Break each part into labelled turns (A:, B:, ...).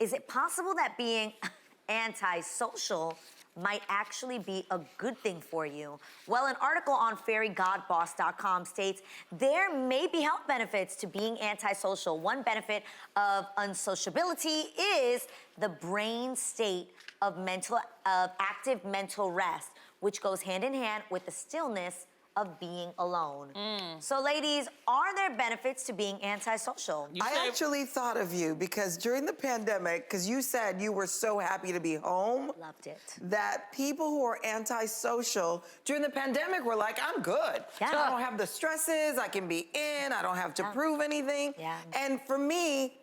A: is it possible that being antisocial might actually be a good thing for you? Well, an article on fairygodboss.com states there may be health benefits to being antisocial. One benefit of unsociability is the brain state of active mental rest, which goes hand in hand with the stillness of being alone. So ladies, are there benefits to being antisocial?
B: I actually thought of you because during the pandemic, because you said you were so happy to be home.
A: Loved it.
B: That people who are antisocial during the pandemic were like, I'm good.
A: Yeah.
B: I don't have the stresses, I can be in, I don't have to prove anything.
A: Yeah.
B: And for me,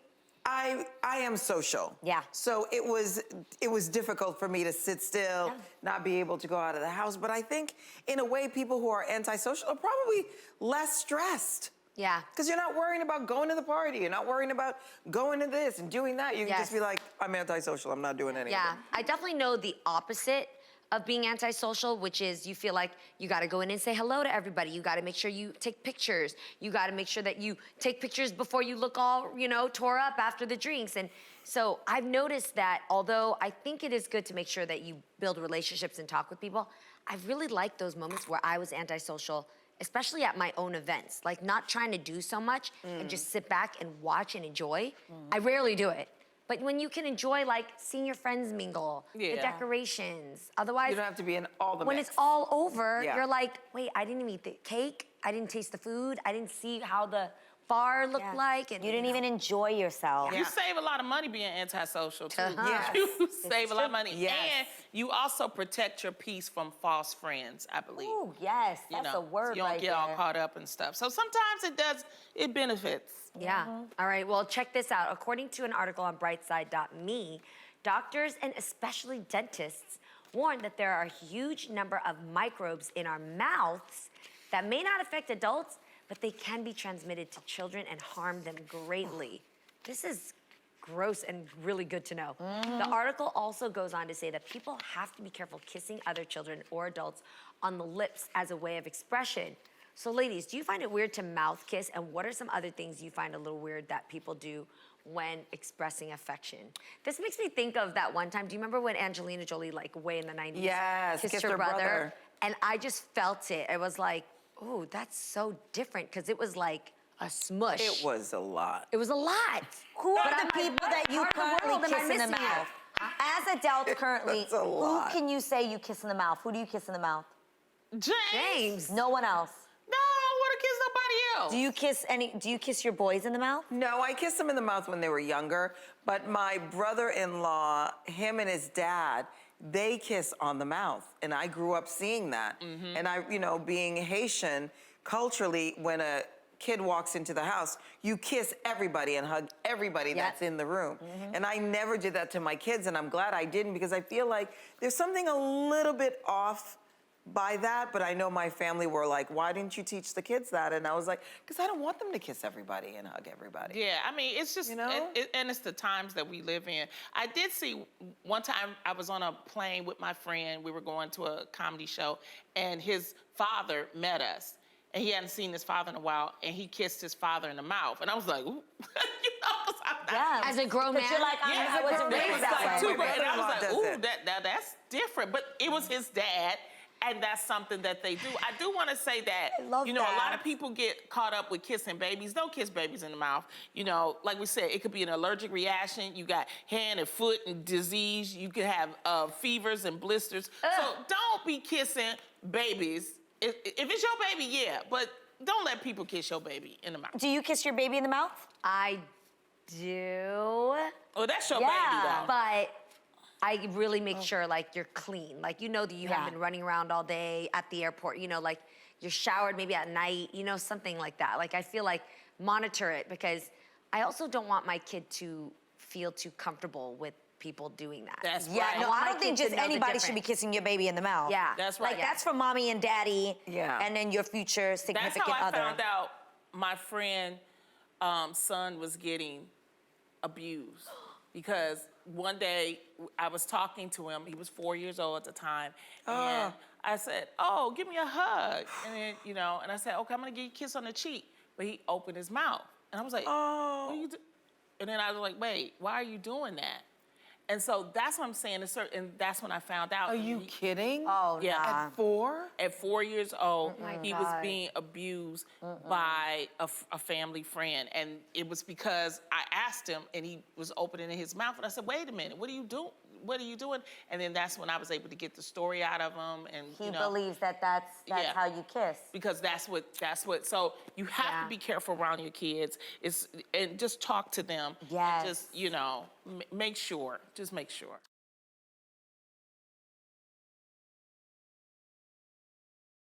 B: I am social.
A: Yeah.
B: So it was difficult for me to sit still, not be able to go out of the house. But I think in a way, people who are antisocial are probably less stressed.
C: Yeah.
B: Because you're not worrying about going to the party. You're not worrying about going to this and doing that. You can just be like, I'm antisocial. I'm not doing anything.
C: Yeah, I definitely know the opposite of being antisocial, which is you feel like you gotta go in and say hello to everybody. You gotta make sure you take pictures. You gotta make sure that you take pictures before you look all, tore up after the drinks. And so I've noticed that although I think it is good to make sure that you build relationships and talk with people, I really like those moments where I was antisocial, especially at my own events, like not trying to do so much and just sit back and watch and enjoy. I rarely do it. But when you can enjoy, like, seeing your friends mingle, the decorations, otherwise...
B: You don't have to be in all the
C: When
B: mix.
C: it's all over, you're like, wait, I didn't even eat the cake, I didn't taste the food, I didn't see how the bar looked like. And
A: you didn't even enjoy yourself.
D: You save a lot of money being antisocial, too.
B: Yes.
D: You save a lot of money.
B: Yes.
D: And you also protect your peace from false friends, I believe.
A: Ooh, yes, that's a word
D: so you don't
A: right
D: get all
A: there.
D: caught up and stuff. So sometimes it benefits.
C: Yeah. All right, well, check this out. According to an article on brightside.me, doctors and especially dentists warn that there are a huge number of microbes in our mouths that may not affect adults, but they can be transmitted to children and harm them greatly. This is gross and really good to know. The article also goes on to say that people have to be careful kissing other children or adults on the lips as a way of expression. So ladies, do you find it weird to mouth kiss? And what are some other things you find a little weird that people do when expressing affection? This makes me think of that one time. Do you remember when Angelina Jolie, like way in the 90s, kissed her brother? And I just felt it. It was like, oh, that's so different, because it was like a smush.
B: It was a lot.
C: It was a lot.
A: Who are the people that you currently kiss in the mouth? As adults currently,
B: That's a lot.
A: who can you say you kiss in the mouth? Who do you kiss in the mouth?
C: James.
A: No one else.
D: No, I don't want to kiss nobody else.
A: Do you kiss your boys in the mouth?
B: No, I kissed them in the mouth when they were younger, but my brother-in-law, him and his dad, they kiss on the mouth, and I grew up seeing that. And I, being Haitian, culturally, when a kid walks into the house, you kiss everybody and hug everybody that's in the room. And I never did that to my kids, and I'm glad I didn't, because I feel like there's something a little bit off by that, but I know my family were like, why didn't you teach the kids that? And I was like, because I don't want them to kiss everybody and hug everybody.
D: Yeah, I mean, it's just, and it's the times that we live in. I did see one time I was on a plane with my friend. We were going to a comedy show, and his father met us. And he hadn't seen his father in a while, and he kissed his father in the mouth. And I was like, ooh, 'cause
C: As a grown man?
A: You're like, I wasn't raised that way.
D: And I was like, ooh, that's different. But it was his dad. And that's something that they do. I do want to say that, a lot of people get caught up with kissing babies. Don't kiss babies in the mouth. Like we said, it could be an allergic reaction. You got hand and foot and disease. You could have fevers and blisters. So don't be kissing babies. If it's your baby, yeah, but don't let people kiss your baby in the mouth.
A: Do you kiss your baby in the mouth?
C: I do.
D: Oh, that's your baby, though.
C: But I really make sure, like, you're clean. Like, that you haven't been running around all day at the airport. Like, you're showered maybe at night, something like that. Like, I feel like monitor it, because I also don't want my kid to feel too comfortable with people doing that.
D: That's
A: Yeah,
D: right.
A: no, I don't think just anybody should be kissing your baby in the mouth.
C: Yeah.
D: That's right.
A: Like, that's for mommy and daddy,
B: Yeah.
A: and then your future significant
D: That's how I
A: other.
D: found out my friend son was getting abused. Because one day I was talking to him, he was 4 years old at the time, and I said, oh, give me a hug. And then, and I said, okay, I'm gonna give you a kiss on the cheek. But he opened his mouth. And I was like,
B: Oh.
D: what are you do? And then I was like, wait, why are you doing that? And so that's what I'm saying. And that's when I found out.
B: Are you kidding?
A: Oh,
D: Yeah.
A: nah.
B: At 4?
D: At 4 years old, he was
C: God.
D: being abused by a family friend. And it was because I asked him and he was opening his mouth. And I said, wait a minute, what are you doing? What are you doing? And then that's when I was able to get the story out of him. And
A: He believes that that's
D: Yeah.
A: how you kiss.
D: because that's what, so you have
C: Yeah.
D: to be careful around your kids. And just talk to them.
A: Yes.
D: And just, make sure, just make sure.